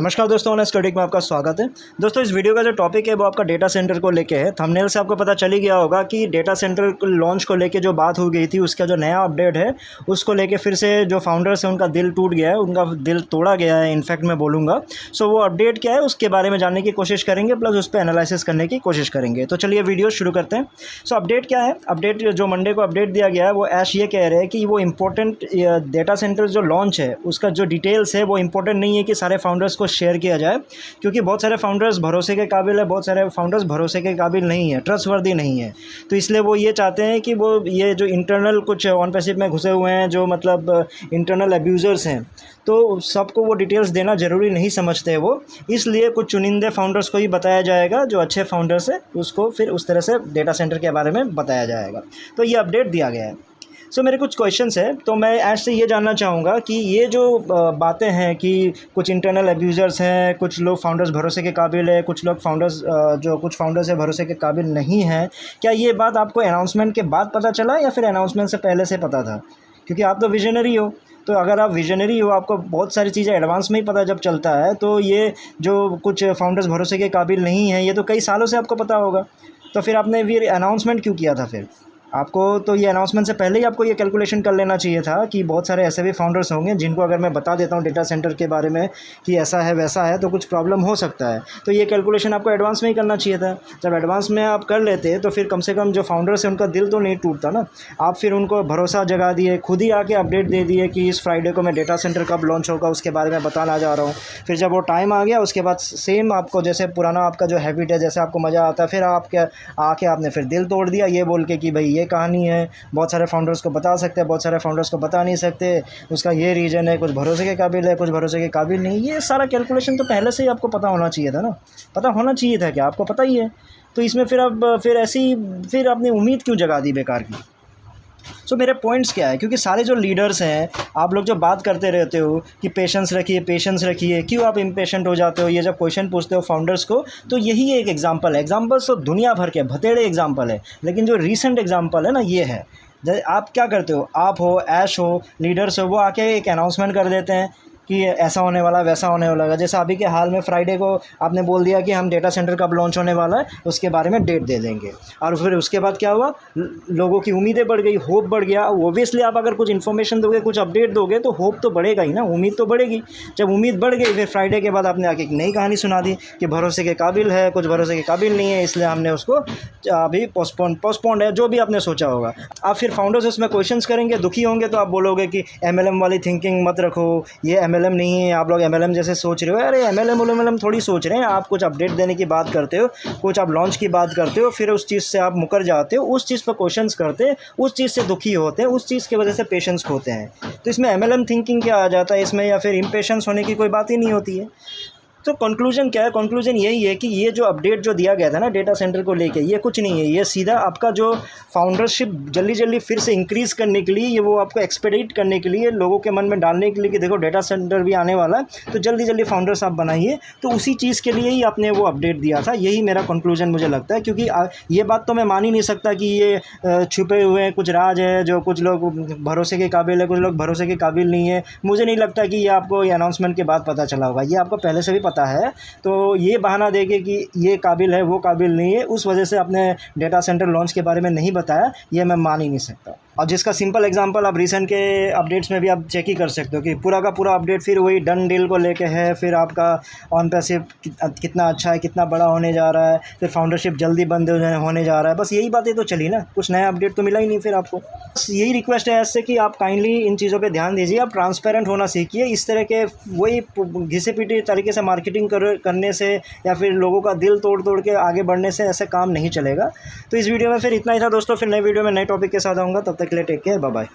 नमस्कार दोस्तों, honest critic में आपका स्वागत है। दोस्तों, इस वीडियो का जो टॉपिक है वो आपका डेटा सेंटर को लेके है। थंबनेल से आपको पता चल ही गया होगा कि डेटा सेंटर लॉन्च को लेके जो बात हो गई थी, उसका जो नया अपडेट है उसको लेके फिर से जो फाउंडर्स हैं उनका दिल टूट गया है, उनका दिल तोड़ा गया है इनफैक्ट मैं बोलूँगा। सो वो अपडेट क्या है उसके बारे में जानने की कोशिश करेंगे, प्लस उस पर एनालिसिस करने की कोशिश करेंगे। तो चलिए वीडियो शुरू करते हैं। सो अपडेट क्या है? अपडेट जो मंडे को अपडेट दिया गया है वो ऐश ये कह रहे हैं कि वो इम्पोर्टेंट डेटा सेंटर जो लॉन्च है उसका जो डिटेल्स है वो इम्पोर्टेंट नहीं है कि सारे फाउंडर्स को शेयर किया जाए, क्योंकि बहुत सारे फाउंडर्स भरोसे के काबिल है, बहुत सारे फाउंडर्स भरोसे के काबिल नहीं है, ट्रस्टवर्दी नहीं है। तो इसलिए वो ये चाहते हैं कि वो ये जो इंटरनल कुछ ऑन पैसिव में घुसे हुए हैं, जो मतलब इंटरनल अब्यूज़र्स हैं, तो सबको वो डिटेल्स देना ज़रूरी नहीं समझते वो। इसलिए कुछ चुनिंदे फाउंडर्स को ही बताया जाएगा, जो अच्छे फाउंडर्स है उसको फिर उस तरह से डेटा सेंटर के बारे में बताया जाएगा। तो ये अपडेट दिया गया है। मेरे कुछ क्वेश्चंस हैं, तो मैं ऐश से ये जानना चाहूँगा कि ये जो बातें हैं कि कुछ इंटरनल अब्यूज़र्स हैं, कुछ लोग फाउंडर्स भरोसे के काबिल है, कुछ लोग फाउंडर्स जो कुछ फाउंडर्स है भरोसे के काबिल नहीं हैं, क्या ये बात आपको अनाउंसमेंट के बाद पता चला या फिर अनाउंसमेंट से पहले से पता था? क्योंकि आप तो विजनरी हो, तो अगर आप विजनरी हो, आपको बहुत सारी चीज़ें एडवांस में ही पता जब चलता है, तो ये जो कुछ फाउंडर्स भरोसे के काबिल नहीं हैं ये तो कई सालों से आपको पता होगा। तो फिर आपने फिर अनाउंसमेंट क्यों किया था? फिर आपको तो ये अनाउंसमेंट से पहले ही आपको ये कैलकुलेशन कर लेना चाहिए था कि बहुत सारे ऐसे भी फाउंडर्स होंगे जिनको अगर मैं बता देता हूँ डेटा सेंटर के बारे में कि ऐसा है वैसा है तो कुछ प्रॉब्लम हो सकता है। तो ये कैलकुलेशन आपको एडवांस में ही करना चाहिए था। जब एडवांस में आप कर लेते तो फिर कम से कम जो फाउंडर्स हैं उनका दिल तो नहीं टूटता ना। आप फिर उनको भरोसा जगा दिए, खुद ही आके अपडेट दे दिए कि इस फ्राइडे को मैं डेटा सेंटर कब लॉन्च होगा उसके बारे में बताना जा रहा हूँ। फिर जब वो टाइम आ गया उसके बाद सेम आपको जैसे पुराना आपका जो हैबिट है, जैसे आपको मज़ा आता है, फिर आके आपने फिर दिल तोड़ दिया ये बोल के कि भाई ये कहानी है, बहुत सारे फाउंडर्स को बता सकते हैं, बहुत सारे फाउंडर्स को बता नहीं सकते, उसका ये रीज़न है, कुछ भरोसे के काबिल है, कुछ भरोसे के काबिल नहीं। ये सारा कैलकुलेशन तो पहले से ही आपको पता होना चाहिए था ना। पता होना चाहिए था क्या? आपको पता ही है। तो इसमें फिर अब फिर आपने उम्मीद क्यों जगा दी बेकार की? मेरे पॉइंट्स क्या है, क्योंकि सारे जो लीडर्स हैं, आप लोग जो बात करते रहते हो कि पेशेंस रखिए, क्यों आप इम्पेशेंट हो जाते हो? ये जब क्वेश्चन पूछते हो फाउंडर्स को, तो यही एक एग्जांपल है। एग्जांपल्स तो दुनिया भर के भतेड़े एग्जांपल है, लेकिन जो रीसेंट एग्जांपल है ना ये है। आप क्या करते हो, आप हो, ऐश हो, लीडर्स हो, वो आके एक अनाउंसमेंट कर देते हैं कि ऐसा होने वाला वैसा होने वाला। जैसे अभी के हाल में फ्राइडे को आपने बोल दिया कि हम डेटा सेंटर कब लॉन्च होने वाला है उसके बारे में डेट दे देंगे, और फिर उसके बाद क्या हुआ, लोगों की उम्मीदें बढ़ गई, होप बढ़ गया। ओबियसली आप अगर कुछ इन्फॉर्मेशन दोगे, कुछ अपडेट दोगे तो होप तो बढ़ेगा ही ना, उम्मीद तो बढ़ेगी। जब उम्मीद बढ़ गई फिर फ्राइडे के बाद आपने आके एक नई कहानी सुना दी कि भरोसे के काबिल है, कुछ भरोसे के काबिल नहीं है, इसलिए हमने उसको अभी पोस्टपोन्ड है, जो भी आपने सोचा होगा। आप फिर फाउंडर्स उसमें क्वेश्चन करेंगे, दुखी होंगे, तो आप बोलोगे कि MLM वाली थिंकिंग मत रखो, ये MLM नहीं है, आप लोग MLM जैसे सोच रहे हो। अरे MLM थोड़ी सोच रहे हैं, आप कुछ अपडेट देने की बात करते हो, कुछ आप लॉन्च की बात करते हो, फिर उस चीज़ से आप मुकर जाते हो, उस चीज़ पर क्वेश्चंस करते, उस चीज़ से दुखी होते हैं, उस चीज़ की वजह से पेशेंस खोते हैं। तो इसमें MLM थिंकिंग क्या आ जाता है इसमें, या फिर इम्पेशेंस होने की कोई बात ही नहीं होती है। तो कंक्लूजन क्या है? कंक्लूजन यही है कि ये जो अपडेट जो दिया गया था ना डेटा सेंटर को लेके, ये कुछ नहीं है, ये सीधा आपका जो फाउंडरशिप जल्दी फिर से इंक्रीज़ करने के लिए, ये वो आपको एक्सपेडिट करने के लिए, लोगों के मन में डालने के लिए कि देखो डेटा सेंटर भी आने वाला है, तो जल्दी फाउंडर्स आप बनाइए। तो उसी चीज़ के लिए ही आपने वो अपडेट दिया था, यही मेरा कंक्लूजन मुझे लगता है। क्योंकि ये बात तो मैं मान ही नहीं सकता कि ये छुपे हुए कुछ राज है, जो कुछ लोग भरोसे के काबिल है, कुछ लोग भरोसे के काबिल नहीं है। मुझे नहीं लगता कि ये आपको ये अनाउंसमेंट के बाद पता चला होगा, ये आपको पहले से भी है। तो ये बहाना देके कि ये काबिल है वो काबिल नहीं है, उस वजह से आपने डेटा सेंटर लॉन्च के बारे में नहीं बताया, ये मैं मान ही नहीं सकता। और जिसका सिंपल एग्जांपल आप रिसेंट के अपडेट्स में भी आप चेक ही कर सकते हो कि पूरा का पूरा अपडेट फिर वही डन डील को लेके है, फिर आपका ऑन पैसिव कितना अच्छा है, कितना बड़ा होने जा रहा है, फिर फाउंडरशिप जल्दी बंद होने जा रहा है, बस यही बातें तो चली ना, कुछ नया अपडेट तो मिला ही नहीं फिर आपको। बस यही रिक्वेस्ट है ऐसे कि आप काइंडली इन चीज़ों पर ध्यान दीजिए, आप ट्रांसपेरेंट होना सीखिए। इस तरह के वही घिसे पीटे तरीके से मार्केटिंग करने से या फिर लोगों का दिल तोड़ के आगे बढ़ने से ऐसे काम नहीं चलेगा। तो इस वीडियो में फिर इतना ही था दोस्तों, फिर नए वीडियो में नए टॉपिक के साथ आऊँगा, तब तक के लिए टेक केयर, बाय बाय।